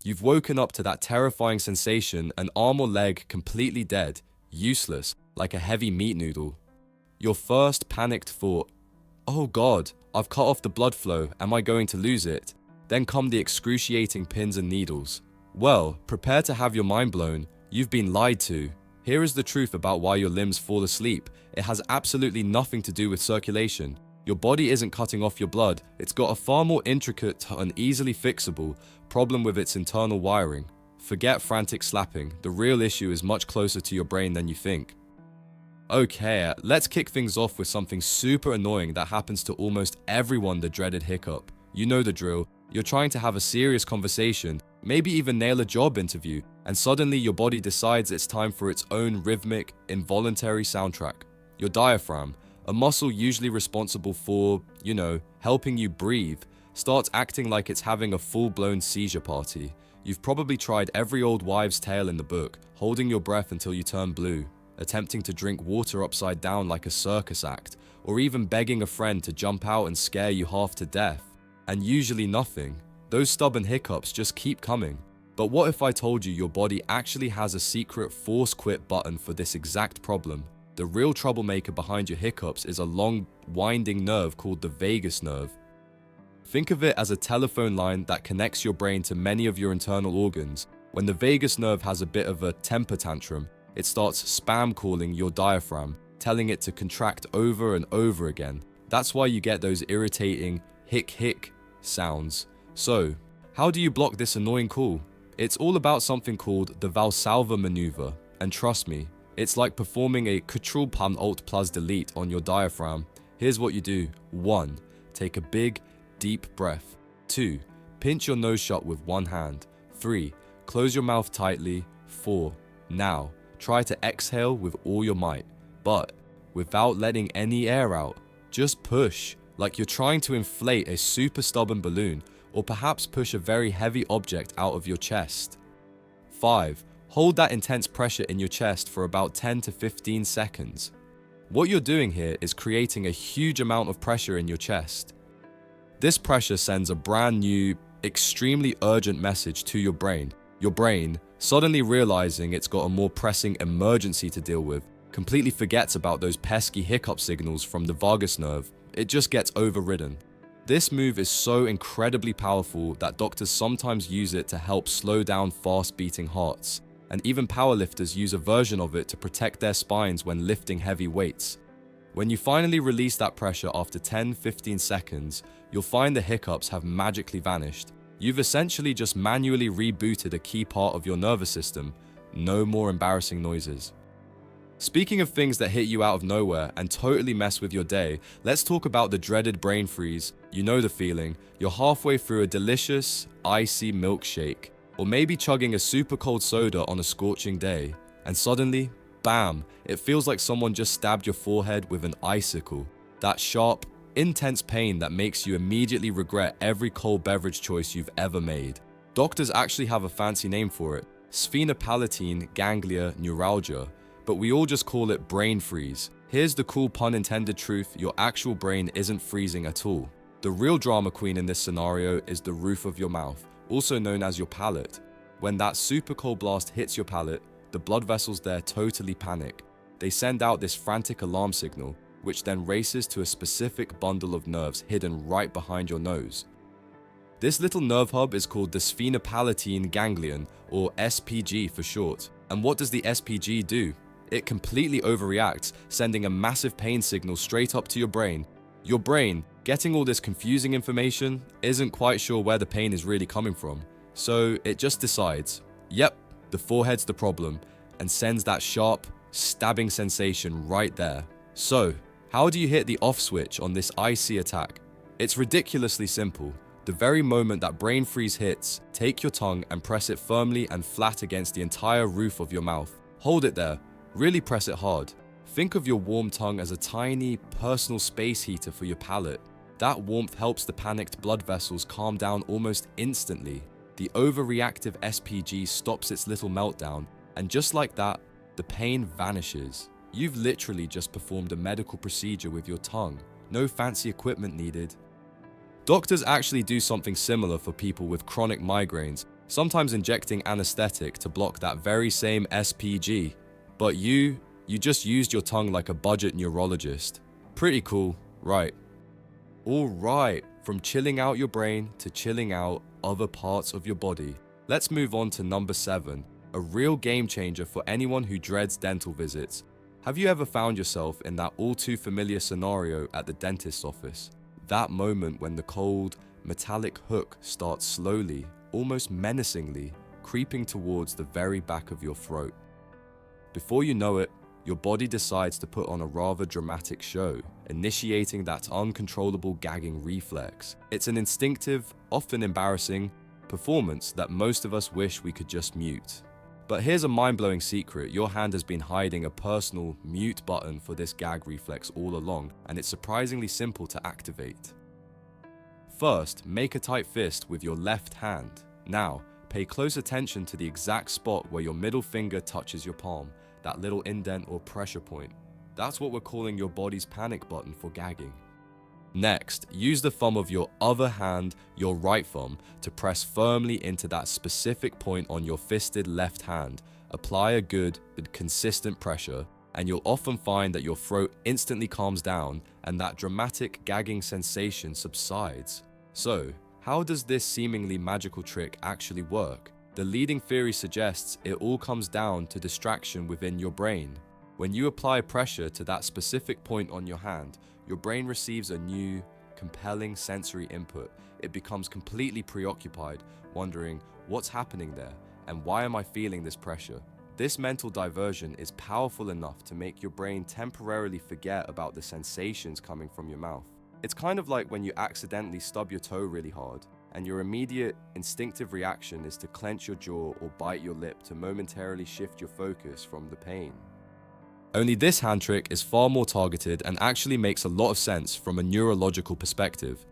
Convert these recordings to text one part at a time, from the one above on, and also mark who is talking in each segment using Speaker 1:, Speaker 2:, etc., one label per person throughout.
Speaker 1: You've woken up to that terrifying sensation, an arm or leg completely dead, useless, like a heavy meat noodle. Your first panicked thought, oh God, I've cut off the blood flow, am I going to lose it? Then come the excruciating pins and needles. Well, prepare to have your mind blown. You've been lied to. Here is the truth about why your limbs fall asleep. It has absolutely nothing to do with circulation. Your body isn't cutting off your blood, it's got a far more intricate and easily fixable problem with its internal wiring. Forget frantic slapping, the real issue is much closer to your brain than you think. Okay, let's kick things off with something super annoying that happens to almost everyone, the dreaded hiccup. You know the drill, you're trying to have a serious conversation, maybe even nail a job interview, and suddenly your body decides it's time for its own rhythmic, involuntary soundtrack. Your diaphragm, a muscle usually responsible for, helping you breathe, starts acting like it's having a full-blown seizure party. You've probably tried every old wives' tale in the book, holding your breath until you turn blue, attempting to drink water upside down like a circus act, or even begging a friend to jump out and scare you half to death. And usually nothing. Those stubborn hiccups just keep coming. But what if I told you your body actually has a secret force quit button for this exact problem? The real troublemaker behind your hiccups is a long, winding nerve called the vagus nerve. Think of it as a telephone line that connects your brain to many of your internal organs. When the vagus nerve has a bit of a temper tantrum, it starts spam calling your diaphragm, telling it to contract over and over again. That's why you get those irritating hic sounds. So, how do you block this annoying call? It's all about something called the Valsalva maneuver, and trust me, it's like performing a Ctrl+Alt+Delete on your diaphragm. Here's what you do. 1. Take a big, deep breath. 2. Pinch your nose shut with one hand. 3. Close your mouth tightly. 4. Now, try to exhale with all your might, but without letting any air out. Just push, like you're trying to inflate a super stubborn balloon, or perhaps push a very heavy object out of your chest. 5. Hold that intense pressure in your chest for about 10 to 15 seconds. What you're doing here is creating a huge amount of pressure in your chest. This pressure sends a brand new, extremely urgent message to your brain. Your brain, suddenly realizing it's got a more pressing emergency to deal with, completely forgets about those pesky hiccup signals from the vagus nerve. It just gets overridden. This move is so incredibly powerful that doctors sometimes use it to help slow down fast-beating hearts, and even powerlifters use a version of it to protect their spines when lifting heavy weights. When you finally release that pressure after 10-15 seconds, you'll find the hiccups have magically vanished. You've essentially just manually rebooted a key part of your nervous system. No more embarrassing noises. Speaking of things that hit you out of nowhere and totally mess with your day, let's talk about the dreaded brain freeze. You know the feeling. You're halfway through a delicious, icy milkshake, or maybe chugging a super cold soda on a scorching day, and suddenly, bam, it feels like someone just stabbed your forehead with an icicle. That sharp, intense pain that makes you immediately regret every cold beverage choice you've ever made. Doctors actually have a fancy name for it, sphenopalatine ganglia neuralgia, but we all just call it brain freeze. Here's the cool pun intended truth, your actual brain isn't freezing at all. The real drama queen in this scenario is the roof of your mouth, also known as your palate. When that super cold blast hits your palate, the blood vessels there totally panic. They send out this frantic alarm signal, which then races to a specific bundle of nerves hidden right behind your nose. This little nerve hub is called the sphenopalatine ganglion, or SPG for short. And what does the SPG do? It completely overreacts, sending a massive pain signal straight up to your brain. Your brain, getting all this confusing information, isn't quite sure where the pain is really coming from. So it just decides, yep, the forehead's the problem, and sends that sharp, stabbing sensation right there. So, how do you hit the off switch on this icy attack? It's ridiculously simple. The very moment that brain freeze hits, take your tongue and press it firmly and flat against the entire roof of your mouth. Hold it there. Really press it hard. Think of your warm tongue as a tiny, personal space heater for your palate. That warmth helps the panicked blood vessels calm down almost instantly. The overreactive SPG stops its little meltdown, and just like that, the pain vanishes. You've literally just performed a medical procedure with your tongue. No fancy equipment needed. Doctors actually do something similar for people with chronic migraines. sometimes injecting anesthetic to block that very same SPG. But you just used your tongue like a budget neurologist. Pretty cool, right? Alright, from chilling out your brain to chilling out other parts of your body. Let's move on to number 7, a real game changer for anyone who dreads dental visits. Have you ever found yourself in that all too familiar scenario at the dentist's office? That moment when the cold, metallic hook starts slowly, almost menacingly, creeping towards the very back of your throat. Before you know it, your body decides to put on a rather dramatic show, initiating that uncontrollable gagging reflex. It's an instinctive, often embarrassing, performance that most of us wish we could just mute. But here's a mind-blowing secret: your hand has been hiding a personal mute button for this gag reflex all along, and it's surprisingly simple to activate. First, make a tight fist with your left hand. Now, pay close attention to the exact spot where your middle finger touches your palm, that little indent or pressure point. That's what we're calling your body's panic button for gagging. Next, use the thumb of your other hand, your right thumb, to press firmly into that specific point on your fisted left hand. Apply a good but consistent pressure, and you'll often find that your throat instantly calms down and that dramatic gagging sensation subsides. So, how does this seemingly magical trick actually work? The leading theory suggests it all comes down to distraction within your brain. When you apply pressure to that specific point on your hand, your brain receives a new, compelling sensory input. It becomes completely preoccupied, wondering what's happening there and why am I feeling this pressure? This mental diversion is powerful enough to make your brain temporarily forget about the sensations coming from your mouth. It's kind of like when you accidentally stub your toe really hard, and your immediate instinctive reaction is to clench your jaw or bite your lip to momentarily shift your focus from the pain. Only this hand trick is far more targeted and actually makes a lot of sense from a neurological perspective.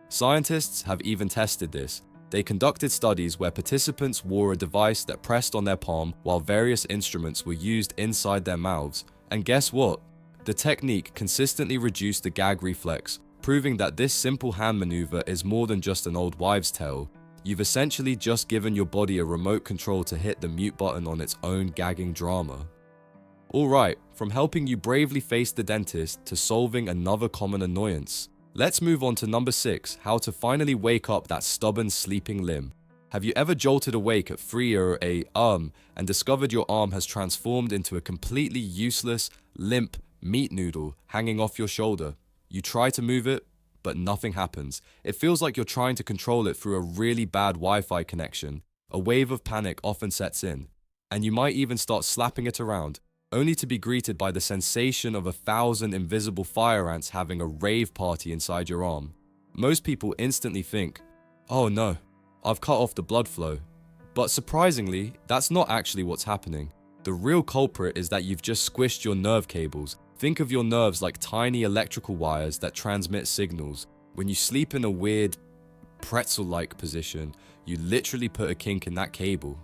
Speaker 1: Scientists have even tested this. They conducted studies where participants wore a device that pressed on their palm while various instruments were used inside their mouths. And guess what? The technique consistently reduced the gag reflex, proving that this simple hand maneuver is more than just an old wives' tale. You've essentially just given your body a remote control to hit the mute button on its own gagging drama. Alright, from helping you bravely face the dentist to solving another common annoyance. Let's move on to number 6, how to finally wake up that stubborn sleeping limb. Have you ever jolted awake at 3 a.m. and discovered your arm has transformed into a completely useless, limp meat noodle hanging off your shoulder? You try to move it, but nothing happens. It feels like you're trying to control it through a really bad Wi-Fi connection. A wave of panic often sets in, and you might even start slapping it around, only to be greeted by the sensation of 1,000 invisible fire ants having a rave party inside your arm. Most people instantly think, oh no, I've cut off the blood flow. But surprisingly, that's not actually what's happening. The real culprit is that you've just squished your nerve cables. Think of your nerves like tiny electrical wires that transmit signals. When you sleep in a weird, pretzel-like position, you literally put a kink in that cable.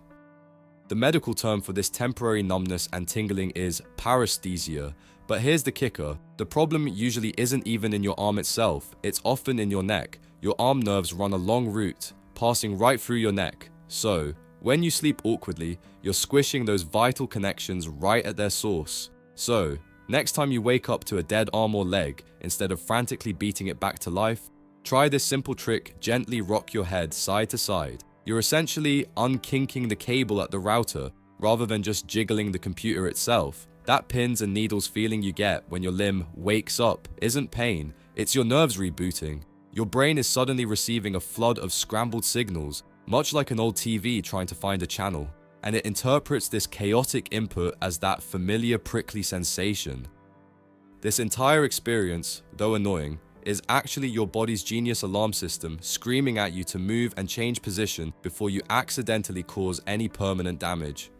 Speaker 1: The medical term for this temporary numbness and tingling is paresthesia. But here's the kicker: the problem usually isn't even in your arm itself, it's often in your neck. Your arm nerves run a long route, passing right through your neck. So, when you sleep awkwardly, you're squishing those vital connections right at their source. So, next time you wake up to a dead arm or leg, instead of frantically beating it back to life, try this simple trick: gently rock your head side to side. You're essentially unkinking the cable at the router, rather than just jiggling the computer itself. That pins and needles feeling you get when your limb wakes up isn't pain, it's your nerves rebooting. Your brain is suddenly receiving a flood of scrambled signals, much like an old TV trying to find a channel, and it interprets this chaotic input as that familiar prickly sensation. This entire experience, though annoying, is actually your body's genius alarm system screaming at you to move and change position before you accidentally cause any permanent damage.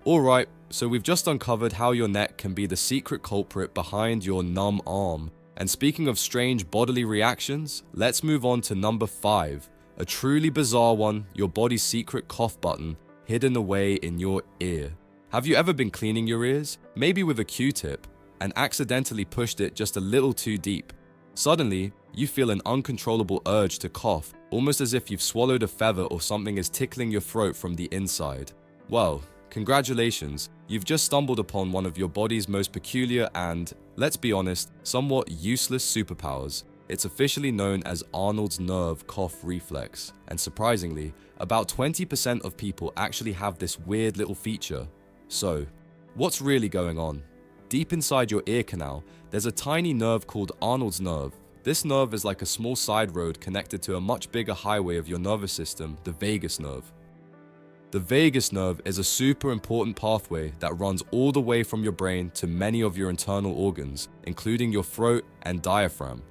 Speaker 1: Alright, so we've just uncovered how your neck can be the secret culprit behind your numb arm. And speaking of strange bodily reactions, let's move on to number 5, a truly bizarre one: your body's secret cough button hidden away in your ear. Have you ever been cleaning your ears, maybe with a Q-tip, and accidentally pushed it just a little too deep? Suddenly, you feel an uncontrollable urge to cough, almost as if you've swallowed a feather or something is tickling your throat from the inside. Well, congratulations, you've just stumbled upon one of your body's most peculiar and, let's be honest, somewhat useless superpowers. It's officially known as Arnold's nerve cough reflex, and surprisingly, about 20% of people actually have this weird little feature. So, what's really going on? Deep inside your ear canal, there's a tiny nerve called Arnold's nerve. This nerve is like a small side road connected to a much bigger highway of your nervous system, the vagus nerve. The vagus nerve is a super important pathway that runs all the way from your brain to many of your internal organs, including your throat and diaphragm.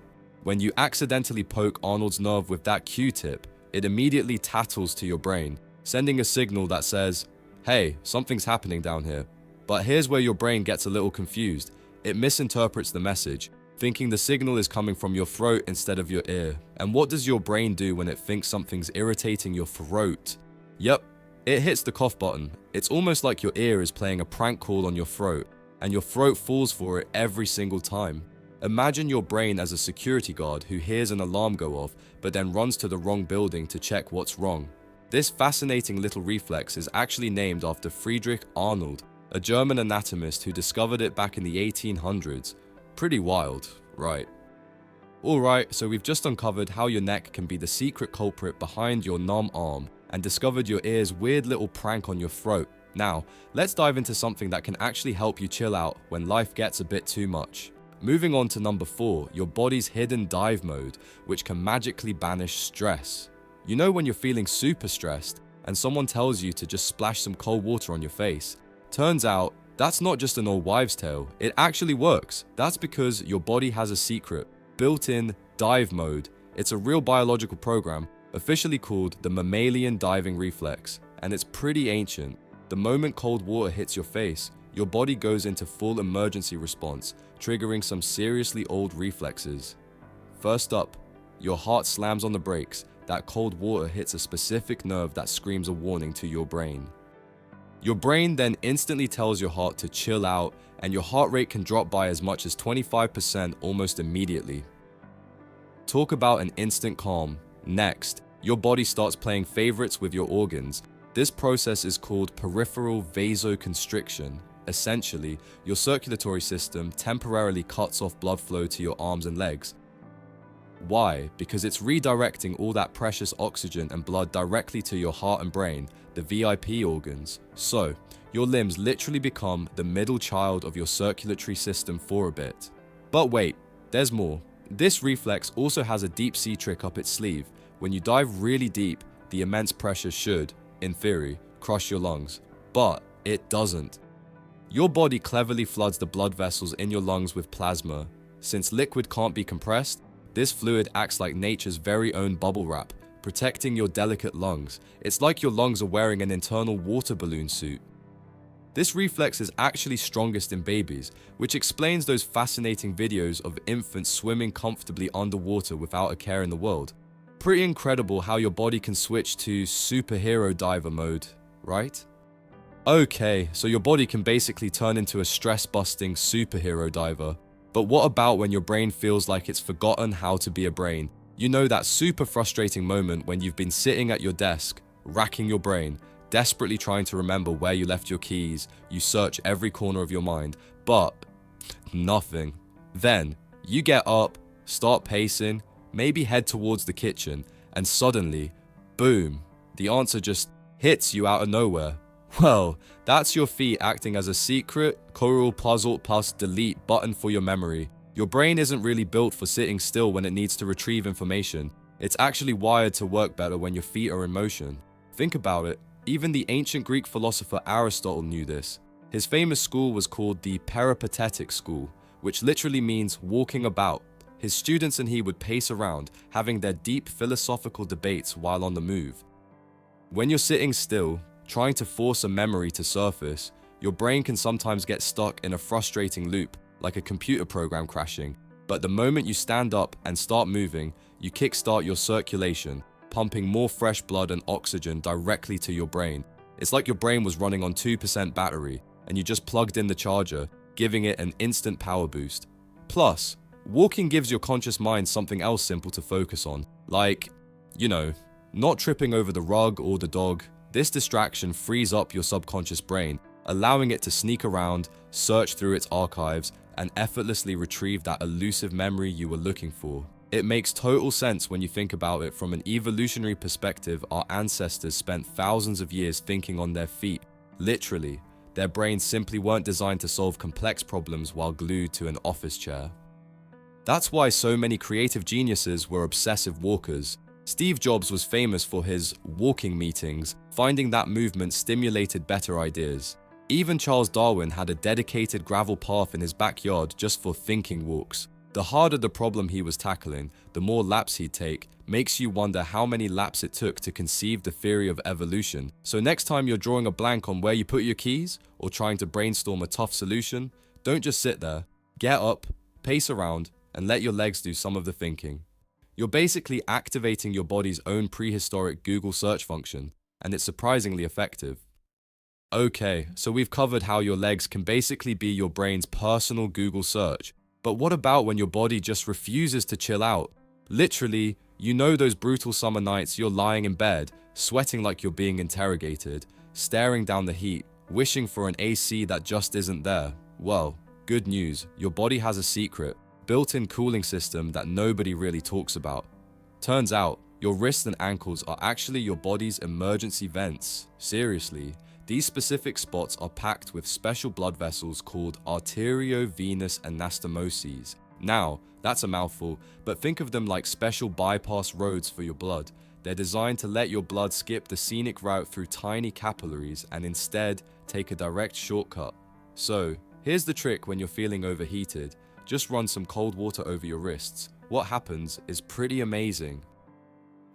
Speaker 1: When you accidentally poke Arnold's nerve with that Q-tip, it immediately tattles to your brain, sending a signal that says, hey, something's happening down here. But here's where your brain gets a little confused. It misinterprets the message, thinking the signal is coming from your throat instead of your ear. And what does your brain do when it thinks something's irritating your throat? Yep, it hits the cough button. It's almost like your ear is playing a prank call on your throat, and your throat falls for it every single time. Imagine your brain as a security guard who hears an alarm go off, but then runs to the wrong building to check what's wrong. This fascinating little reflex is actually named after Friedrich Arnold, a German anatomist who discovered it back in the 1800s. Pretty wild, right? Alright, so we've just uncovered how your neck can be the secret culprit behind your numb arm, and discovered your ear's weird little prank on your throat. Now, let's dive into something that can actually help you chill out when life gets a bit too much. Moving on to number 4, your body's hidden dive mode, which can magically banish stress. You know when you're feeling super stressed, and someone tells you to just splash some cold water on your face? Turns out, that's not just an old wives' tale, it actually works. That's because your body has a secret, built-in dive mode. It's a real biological program, officially called the Mammalian diving reflex, and it's pretty ancient. The moment cold water hits your face, your body goes into full emergency response, triggering some seriously old reflexes. First up, your heart slams on the brakes. That cold water hits a specific nerve that screams a warning to your brain. Your brain then instantly tells your heart to chill out, and your heart rate can drop by as much as 25% almost immediately. Talk about an instant calm. Next, your body starts playing favorites with your organs. This process is called peripheral vasoconstriction. Essentially, your circulatory system temporarily cuts off blood flow to your arms and legs. Why? Because it's redirecting all that precious oxygen and blood directly to your heart and brain, the VIP organs. So, your limbs literally become the middle child of your circulatory system for a bit. But wait, there's more. This reflex also has a deep sea trick up its sleeve. When you dive really deep, the immense pressure should, in theory, crush your lungs. But it doesn't. Your body cleverly floods the blood vessels in your lungs with plasma. Since liquid can't be compressed, this fluid acts like nature's very own bubble wrap, protecting your delicate lungs. It's like your lungs are wearing an internal water balloon suit. This reflex is actually strongest in babies, which explains those fascinating videos of infants swimming comfortably underwater without a care in the world. Pretty incredible how your body can switch to superhero diver mode, right? Okay, so your body can basically turn into a stress-busting superhero diver. But what about when your brain feels like it's forgotten how to be a brain? You know that super frustrating moment when you've been sitting at your desk, racking your brain, desperately trying to remember where you left your keys, you search every corner of your mind, but nothing. Then, you get up, start pacing, maybe head towards the kitchen, and suddenly, boom, the answer just hits you out of nowhere. Well, that's your feet acting as a secret Ctrl+Alt+Delete button for your memory. Your brain isn't really built for sitting still when it needs to retrieve information. It's actually wired to work better when your feet are in motion. Think about it. Even the ancient Greek philosopher Aristotle knew this. His famous school was called the Peripatetic school, which literally means walking about. His students and he would pace around, having their deep philosophical debates while on the move. When you're sitting still, trying to force a memory to surface, your brain can sometimes get stuck in a frustrating loop, like a computer program crashing. But the moment you stand up and start moving, you kickstart your circulation, pumping more fresh blood and oxygen directly to your brain. It's like your brain was running on 2% battery, and you just plugged in the charger, giving it an instant power boost. Plus, walking gives your conscious mind something else simple to focus on, like You know, not tripping over the rug or the dog. This distraction frees up your subconscious brain, allowing it to sneak around, search through its archives, and effortlessly retrieve that elusive memory you were looking for. It makes total sense when you think about it from an evolutionary perspective. Our ancestors spent thousands of years thinking on their feet. Literally, their brains simply weren't designed to solve complex problems while glued to an office chair. That's why so many creative geniuses were obsessive walkers. Steve Jobs was famous for his walking meetings, finding that movement stimulated better ideas. Even Charles Darwin had a dedicated gravel path in his backyard just for thinking walks. The harder the problem he was tackling, the more laps he'd take. Makes you wonder how many laps it took to conceive the theory of evolution. So next time you're drawing a blank on where you put your keys, or trying to brainstorm a tough solution, don't just sit there. Get up, pace around, and let your legs do some of the thinking. You're basically activating your body's own prehistoric Google search function, and it's surprisingly effective. Okay, so we've covered how your legs can basically be your brain's personal Google search. But what about when your body just refuses to chill out? Literally, you know those brutal summer nights you're lying in bed, sweating like you're being interrogated, staring down the heat, wishing for an AC that just isn't there. Well, good news, your body has a secret, built-in cooling system that nobody really talks about. Turns out, your wrists and ankles are actually your body's emergency vents. Seriously, these specific spots are packed with special blood vessels called arteriovenous anastomoses. Now, that's a mouthful, but think of them like special bypass roads for your blood. They're designed to let your blood skip the scenic route through tiny capillaries and instead take a direct shortcut. So, here's the trick when you're feeling overheated. Just run some cold water over your wrists. What happens is pretty amazing.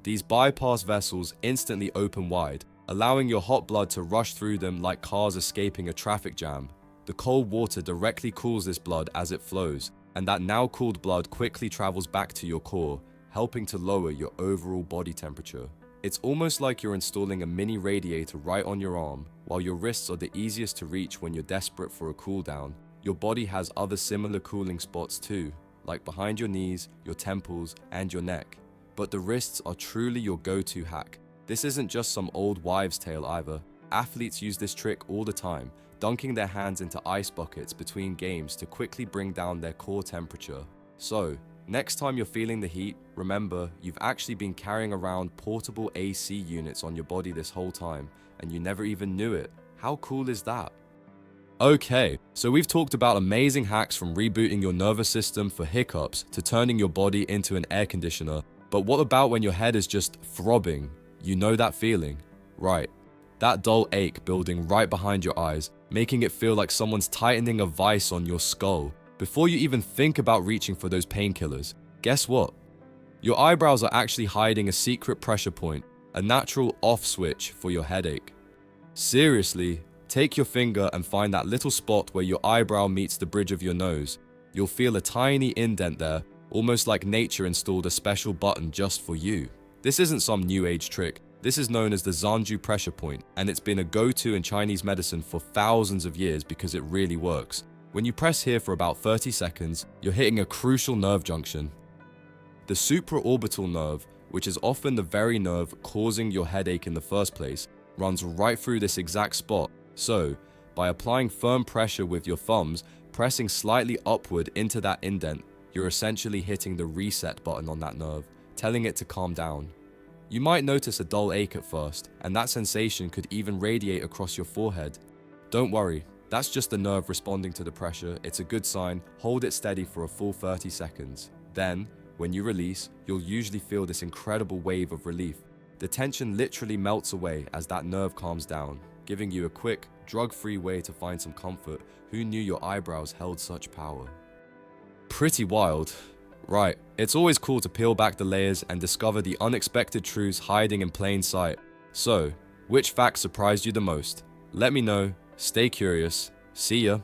Speaker 1: These bypass vessels instantly open wide, allowing your hot blood to rush through them like cars escaping a traffic jam. The cold water directly cools this blood as it flows, and that now cooled blood quickly travels back to your core, helping to lower your overall body temperature. It's almost like you're installing a mini radiator right on your arm. While your wrists are the easiest to reach when you're desperate for a cool down, your body has other similar cooling spots too, like behind your knees, your temples, and your neck. But the wrists are truly your go-to hack. This isn't just some old wives' tale either. Athletes use this trick all the time, dunking their hands into ice buckets between games to quickly bring down their core temperature. So, next time you're feeling the heat, remember you've actually been carrying around portable AC units on your body this whole time, and you never even knew it. How cool is that? Okay, so we've talked about amazing hacks from rebooting your nervous system for hiccups to turning your body into an air conditioner. But what about when your head is just throbbing? You know that feeling, right? That dull ache building right behind your eyes, making it feel like someone's tightening a vice on your skull. Before you even think about reaching for those painkillers, guess what? Your eyebrows are actually hiding a secret pressure point, a natural off switch for your headache. Seriously, take your finger and find that little spot where your eyebrow meets the bridge of your nose. You'll feel a tiny indent there, almost like nature installed a special button just for you. This isn't some new age trick. This is known as the Xanju pressure point, and it's been a go-to in Chinese medicine for thousands of years because it really works. When you press here for about 30 seconds, you're hitting a crucial nerve junction. The supraorbital nerve, which is often the very nerve causing your headache in the first place, runs right through this exact spot. So, by applying firm pressure with your thumbs, pressing slightly upward into that indent, you're essentially hitting the reset button on that nerve, telling it to calm down. You might notice a dull ache at first, and that sensation could even radiate across your forehead. Don't worry, that's just the nerve responding to the pressure. It's a good sign. Hold it steady for a full 30 seconds. Then, when you release, you'll usually feel this incredible wave of relief. The tension literally melts away as that nerve calms down, giving you a quick, drug-free way to find some comfort. Who knew your eyebrows held such power? Pretty wild. Right, it's always cool to peel back the layers and discover the unexpected truths hiding in plain sight. So, which fact surprised you the most? Let me know. Stay curious. See ya.